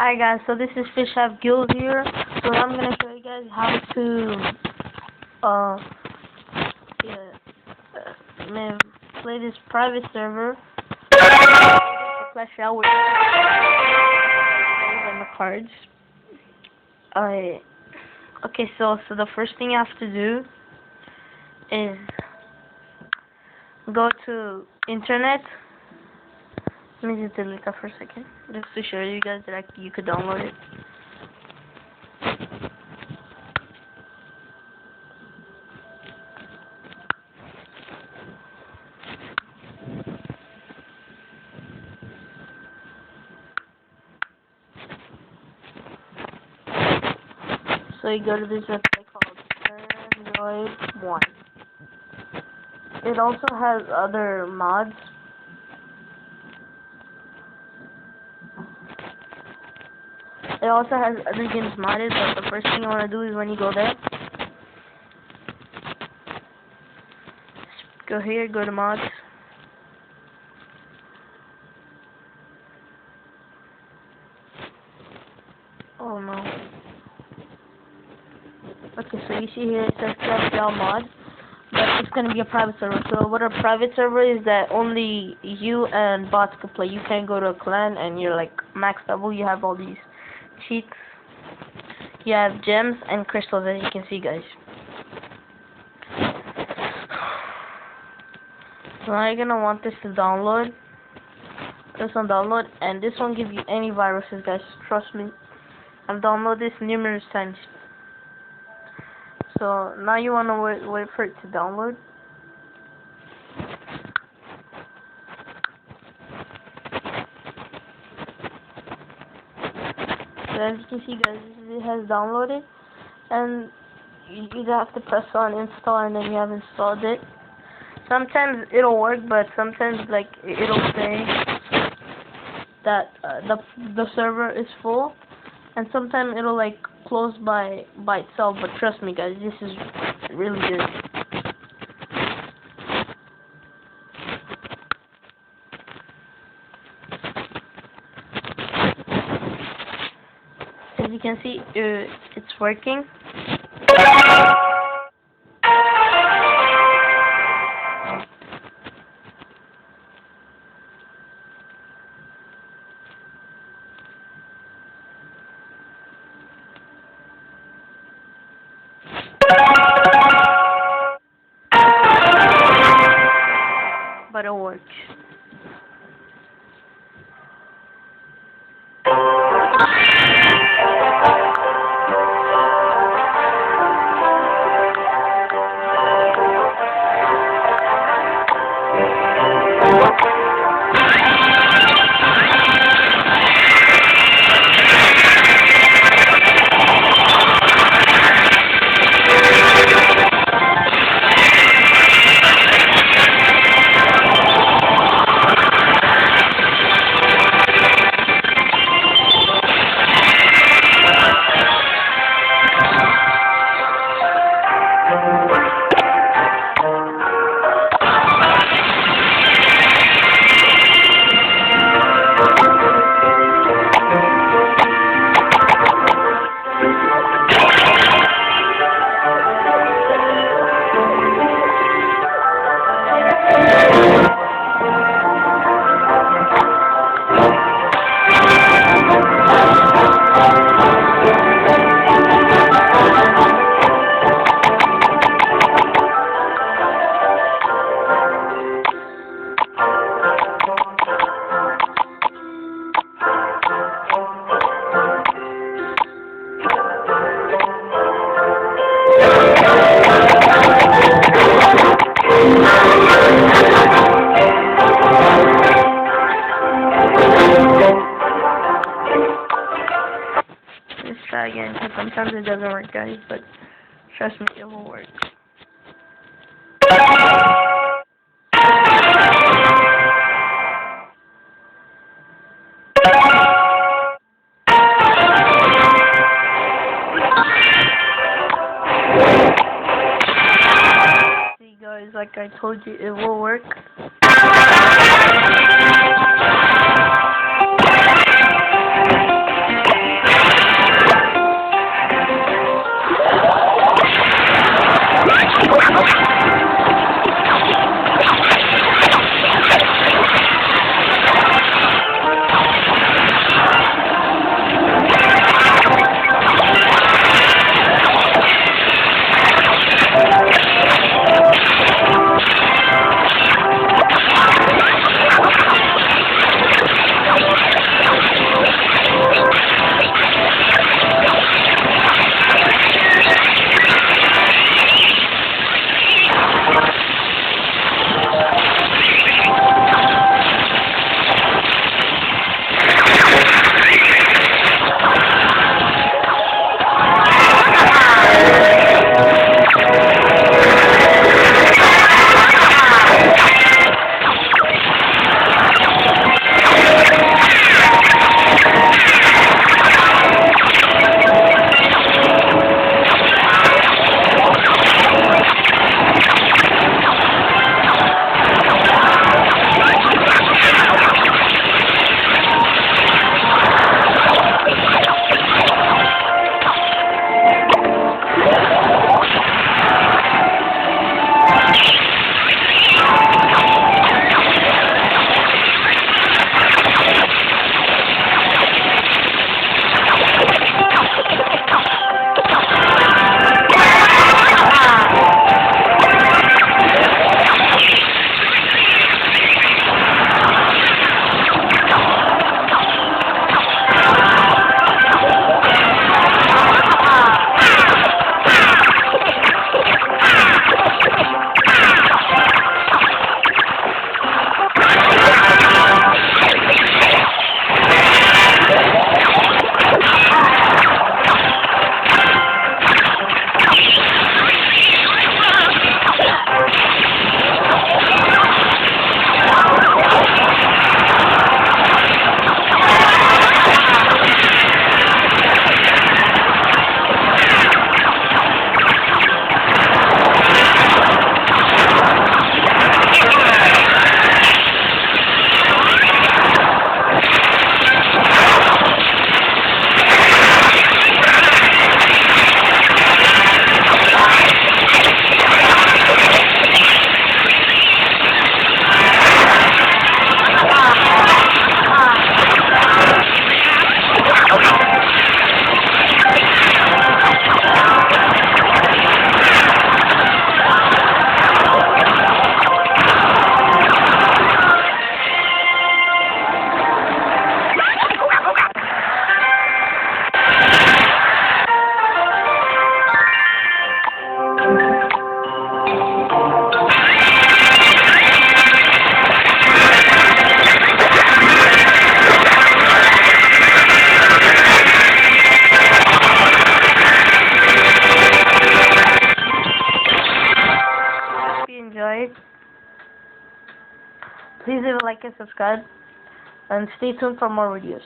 Hi guys, so this is Fish Have Guild here. So I'm gonna show you guys how to yeah, play this private server for Clash Royale with and the cards. Okay, so the first thing you have to do is go to internet. Let me just delete that for a second, just to show you guys that you could download it. So you go to this website called Android One. It also has other mods. It also has other games modded, but the first thing you want to do is when you go there, go here, go to mods. Oh no. Okay, so you see here it says Clash mod, but it's going to be a private server. So what a private server is that only you and bots can play. You can't go to a clan and you're like max level. You have all these cheats. You have gems and crystals, as you can see, guys. So now you're going to want this to download. This one download, and this won't give you any viruses, guys. Trust me. I've downloaded this numerous times. So now you want to wait for it to download. So as you can see, guys, it has downloaded, and you have to press on install, and then you have installed it. Sometimes it'll work, but sometimes like it'll say that the server is full, and sometimes it'll like close by itself. But trust me, guys, this is really good. As you can see, it's working. But it works. Let's try again, because sometimes it doesn't work, guys, but trust me, it will work. See, guys, like I told you, it will work. Please leave a like and subscribe, and stay tuned for more videos.